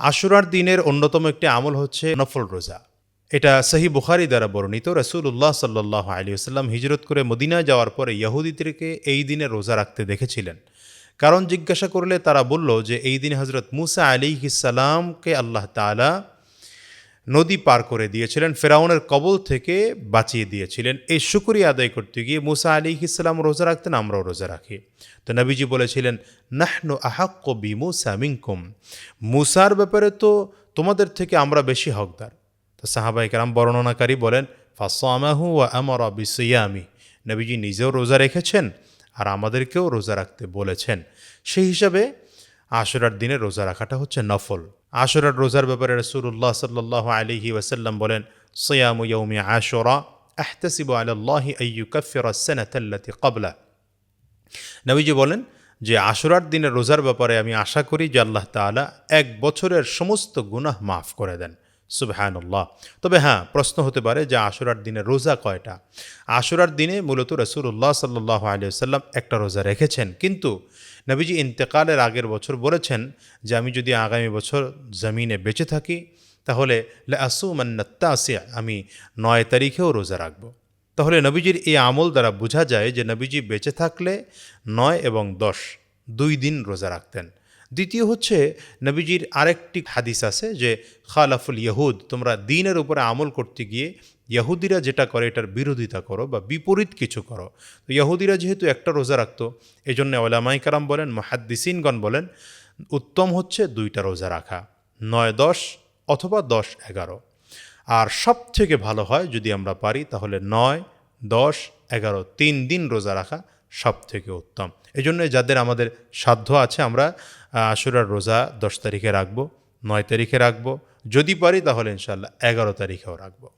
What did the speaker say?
আশুরার দিনের অন্যতম একটি আমল হচ্ছে নফল রোজা। এটা সহিহ বুখারী দ্বারা বর্ণিত। রাসূলুল্লাহ সাল্লাল্লাহু আলাইহি ওয়াসাল্লাম হিজরত করে মদিনায় যাওয়ার পরে ইহুদিদেরকে এই দিনে রোজা রাখতে দেখেছিলেন। কারণ জিজ্ঞাসা করলে তারা বলল যে এই দিনে হযরত মূসা আলাইহিস সালামকে আল্লাহ তাআলা নদী পার করে দিয়েছিলেন, ফেরাউনের কবল থেকে বাঁচিয়ে দিয়েছিলেন। এই শুকরিয়া আদায় করতে গিয়ে মূসা আলাইহিস সালাম রোজা রাখতেন, আমরাও রোজা রাখি। তো নবীজি বলেছিলেন, নাহনু আহাক্কু বিমূসা মিনকুম, মূসার ব্যাপারে তো তোমাদের থেকে আমরা বেশি হকদার। তো সাহাবায়ে কেরাম বর্ণনাকারী বলেন, ফাসামাহু ওয়া আমারা বিসিয়ামি, নবীজি নিজেও রোজা রেখেছেন আর আমাদেরকেও রোজা রাখতে বলেছেন। সেই হিসাবে আশুরার দিনে রোজা রাখাটা হচ্ছে নফল। আশুরার রোজার ব্যাপারে রাসূলুল্লাহ সাল্লাল্লাহু আলাইহি ওয়াসাল্লাম বলেন, সিয়ামু ইয়াউমি আশুরা আহতাসিবু আলাল্লাহি আইয়ুকাফিরা আস-সানাতা আল্লাতী ক্বাবলা। নবীজি বলেন যে আশুরার দিনের রোজার ব্যাপারে আমি আশা করি যে আল্লাহ তাআলা এক বছরের সমস্ত গুনাহ মাফ করে দেন। সুবহানাল্লাহ। তবে হ্যাঁ, প্রশ্ন হতে পারে যে আশুরার দিনে রোজা কয়টা? আশুরার দিনে মূলত রাসূলুল্লাহ সাল্লাল্লাহু আলাইহি ওয়াসাল্লাম একটা রোজা রেখেছেন, কিন্তু নবীজি ইন্তেকালের আগের বছর বলেছেন যে আমি যদি আগামী বছর জমিনে বেঁচে থাকি তাহলে লাআসুমান্না আত-তাসি', আমি ৯ তারিখেও রোজা রাখব। তাহলে নবীজির এই আমল দ্বারা বোঝা যায় যে নবীজি বেঁচে থাকলে ৯ এবং ১০ ২ দিন রোজা রাখতেন। দ্বিতীয় হচ্ছে, নবীজির আরেকটি হাদিস আছে যে খালাফুল ইহুদ, তোমরা দ্বীনের উপরে আমল করতে গিয়ে ইহুদিরা যেটা করে এটার বিরোধিতা করো বা বিপরীত কিছু করো। তো ইহুদিরা যেহেতু একটা রোজা রাখতো, এই জন্য উলামায়ে কেরাম বলেন, মুহাদ্দিসিনগণ বলেন, উত্তম হচ্ছে ২টা রোজা রাখা, ৯-১০ অথবা ১০-১১। আর সবথেকে ভালো হয় যদি আমরা পারি তাহলে ৯, ১০, ১১ ৩ দিন রোজা রাখা সবথেকে উত্তম। এই জন্য যাদের আমাদের সাধ্য আছে আমরা আশুরার রোজা ১০ তারিখে রাখবো, ৯ তারিখে রাখবো, যদি পারি তাহলে ইনশাআল্লাহ ১১ তারিখেও রাখবো।